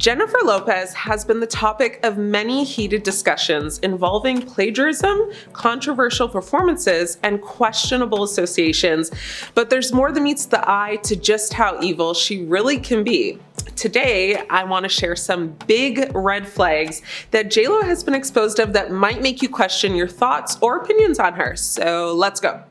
Jennifer Lopez has been the topic of many heated discussions involving plagiarism, controversial performances, and questionable associations, but there's more than meets the eye to just how evil she really can be. Today, I want to share some big red flags that J.Lo has been exposed of that might make you question your thoughts or opinions on her. So let's go.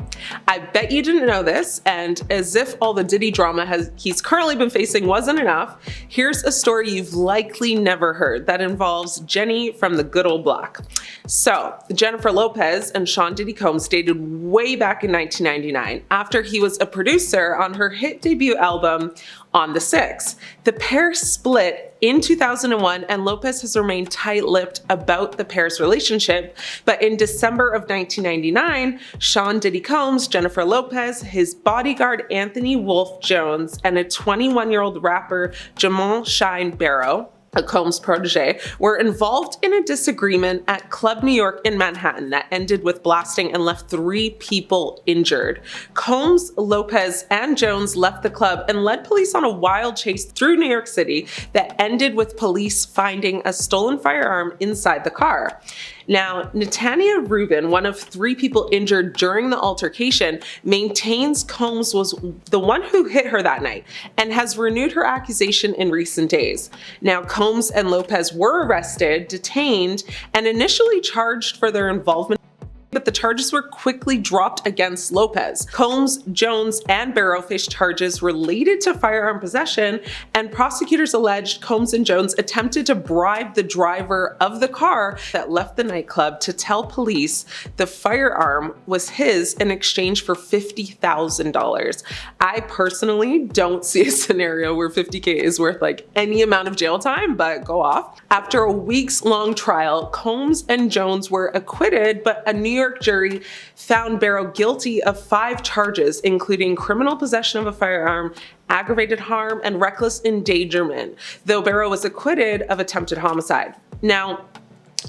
I bet you didn't know this, and as if all the Diddy drama he's currently been facing wasn't enough, here's a story you've likely never heard that involves Jenny from the good old block. So, Jennifer Lopez and Sean Diddy Combs dated way back in 1999 after he was a producer on her hit debut album, On the Six. The pair split in 2001, and Lopez has remained tight-lipped about the pair's relationship. But in December of 1999, Sean Diddy Combs, Jennifer Lopez, his bodyguard Anthony Wolf Jones, and a 21-year-old rapper Jamal Shine Barrow, a Combs protege, were involved in a disagreement at Club New York in Manhattan that ended with blasting and left 3 people injured. Combs, Lopez, and Jones left the club and led police on a wild chase through New York City that ended with police finding a stolen firearm inside the car. Now, Natania Rubin, one of 3 people injured during the altercation, maintains Combs was the one who hit her that night and has renewed her accusation in recent days. Now, Combs and Lopez were arrested, detained, and initially charged for their involvement, but the charges were quickly dropped against Lopez. Combs, Jones, and Barrow faced charges related to firearm possession, and prosecutors alleged Combs and Jones attempted to bribe the driver of the car that left the nightclub to tell police the firearm was his in exchange for $50,000. I personally don't see a scenario where $50K is worth like any amount of jail time, but go off. After a weeks-long trial, Combs and Jones were acquitted, but a New York jury found Barrow guilty of 5 charges, including criminal possession of a firearm, aggravated harm, and reckless endangerment, though Barrow was acquitted of attempted homicide. Now,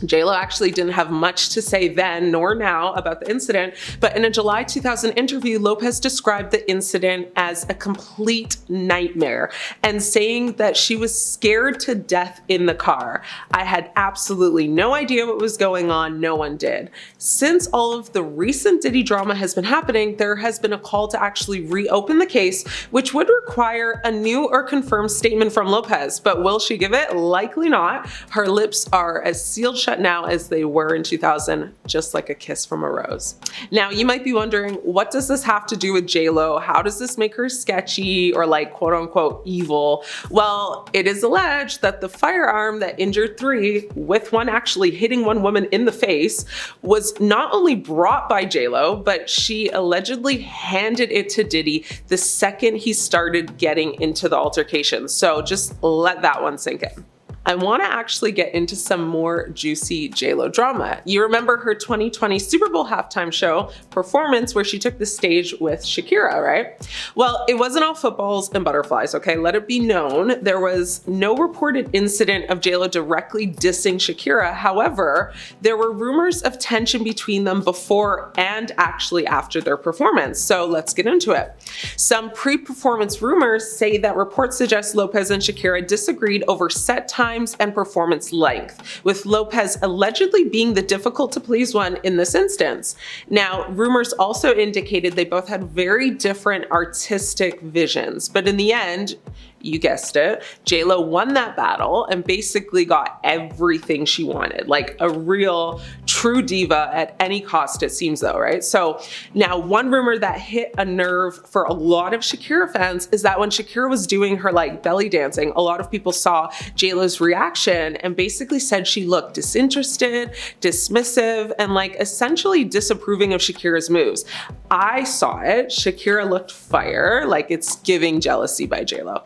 J.Lo actually didn't have much to say then nor now about the incident, but in a July 2000 interview, Lopez described the incident as a complete nightmare and saying that she was scared to death in the car. I had absolutely no idea what was going on. No one did. Since all of the recent Diddy drama has been happening, there has been a call to actually reopen the case, which would require a new or confirmed statement from Lopez. But will she give it? Likely not. Her lips are as sealed shut now as they were in 2000, just like a kiss from a rose. Now, you might be wondering, what does this have to do with J.Lo? How does this make her sketchy or like quote unquote evil? Well, it is alleged that the firearm that injured 3, with one actually hitting one woman in the face, was not only brought by J.Lo, but she allegedly handed it to Diddy the second he started getting into the altercation. So just let that one sink in. I want to actually get into some more juicy J.Lo drama. You remember her 2020 Super Bowl halftime show performance where she took the stage with Shakira, right? Well, it wasn't all footballs and butterflies, okay? Let it be known, there was no reported incident of J.Lo directly dissing Shakira. However, there were rumors of tension between them before and actually after their performance. So let's get into it. Some pre-performance rumors say that reports suggest Lopez and Shakira disagreed over set time and performance length, with Lopez allegedly being the difficult to please one in this instance. Now, rumors also indicated they both had very different artistic visions, but in the end, you guessed it, J.Lo won that battle and basically got everything she wanted, like a real true diva at any cost, it seems though, right? So now one rumor that hit a nerve for a lot of Shakira fans is that when Shakira was doing her like belly dancing, a lot of people saw J.Lo's reaction and basically said she looked disinterested, dismissive, and like essentially disapproving of Shakira's moves. I saw it. Shakira looked fire, like it's giving jealousy by J.Lo.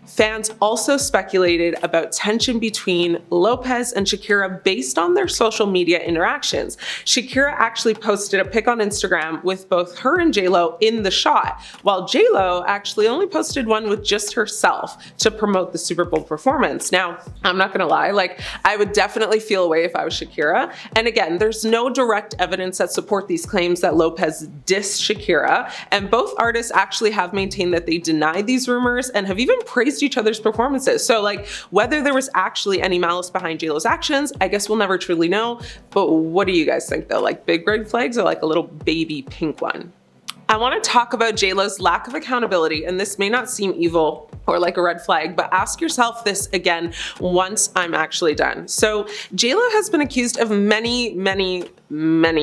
Fans also speculated about tension between Lopez and Shakira based on their social media interaction. actions. Shakira actually posted a pic on Instagram with both her and J.Lo in the shot, while J.Lo actually only posted one with just herself to promote the Super Bowl performance. Now, I'm not gonna lie, like, I would definitely feel away if I was Shakira. And again, there's no direct evidence that support these claims that Lopez dissed Shakira, and both artists actually have maintained that they denied these rumors and have even praised each other's performances. So like, whether there was actually any malice behind J.Lo's actions, I guess we'll never truly know. But what do you guys think though? Like big red flags or like a little baby pink one? I want to talk about J.Lo's lack of accountability, and this may not seem evil or like a red flag, but ask yourself this again once I'm actually done. So J.Lo has been accused of many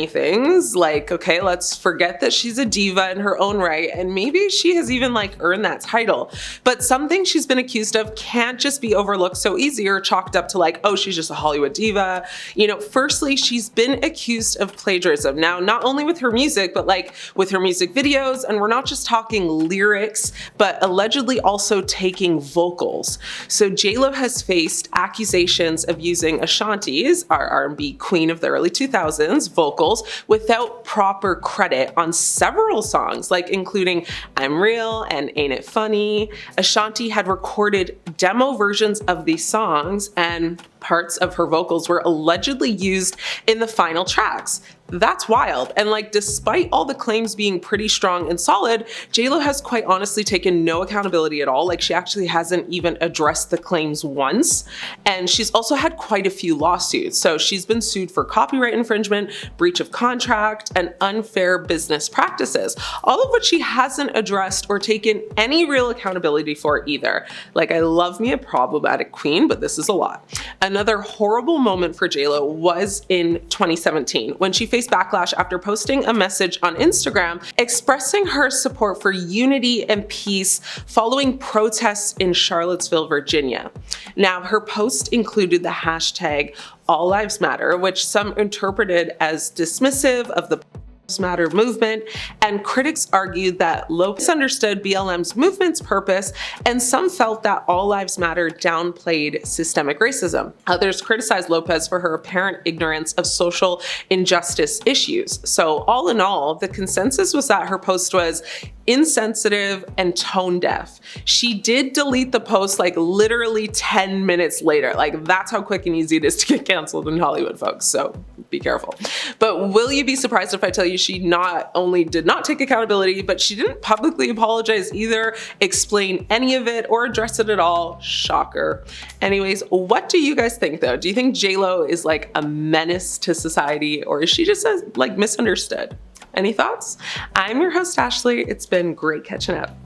things. Like, okay, let's forget that she's a diva in her own right, and maybe she has even like earned that title. But something she's been accused of can't just be overlooked so easy or chalked up to like, oh, she's just a Hollywood diva. You know, firstly, she's been accused of plagiarism. Now, not only with her music, but like with her music videos, and we're not just talking lyrics, but allegedly also taking vocals. So J.Lo has faced accusations of using Ashanti's, our R&B queen of the early 2000s, vocals without proper credit on several songs, like including I'm Real and Ain't It Funny. Ashanti had recorded demo versions of these songs, and parts of her vocals were allegedly used in the final tracks. That's wild. And like, despite all the claims being pretty strong and solid, J.Lo has quite honestly taken no accountability at all. Like, she actually hasn't even addressed the claims once. And she's also had quite a few lawsuits. So she's been sued for copyright infringement, breach of contract, and unfair business practices, all of which she hasn't addressed or taken any real accountability for either. Like, I love me a problematic queen, but this is a lot. Another horrible moment for J.Lo was in 2017 when she faced backlash after posting a message on Instagram expressing her support for unity and peace following protests in Charlottesville, Virginia. Now, her post included the hashtag All Lives Matter, which some interpreted as dismissive of the Matter movement, and critics argued that Lopez understood BLM's movement's purpose, and some felt that All Lives Matter downplayed systemic racism. Others criticized Lopez for her apparent ignorance of social injustice issues. So all in all, the consensus was that her post was insensitive and tone deaf. She did delete the post like literally 10 minutes later. Like, that's how quick and easy it is to get canceled in Hollywood, folks. So be careful. But will you be surprised if I tell you she not only did not take accountability, but she didn't publicly apologize either, explain any of it, or address it at all? Shocker. Anyways, what do you guys think though? Do you think J.Lo is like a menace to society, or is she just like misunderstood? Any thoughts? I'm your host, Ashley. It's been great catching up.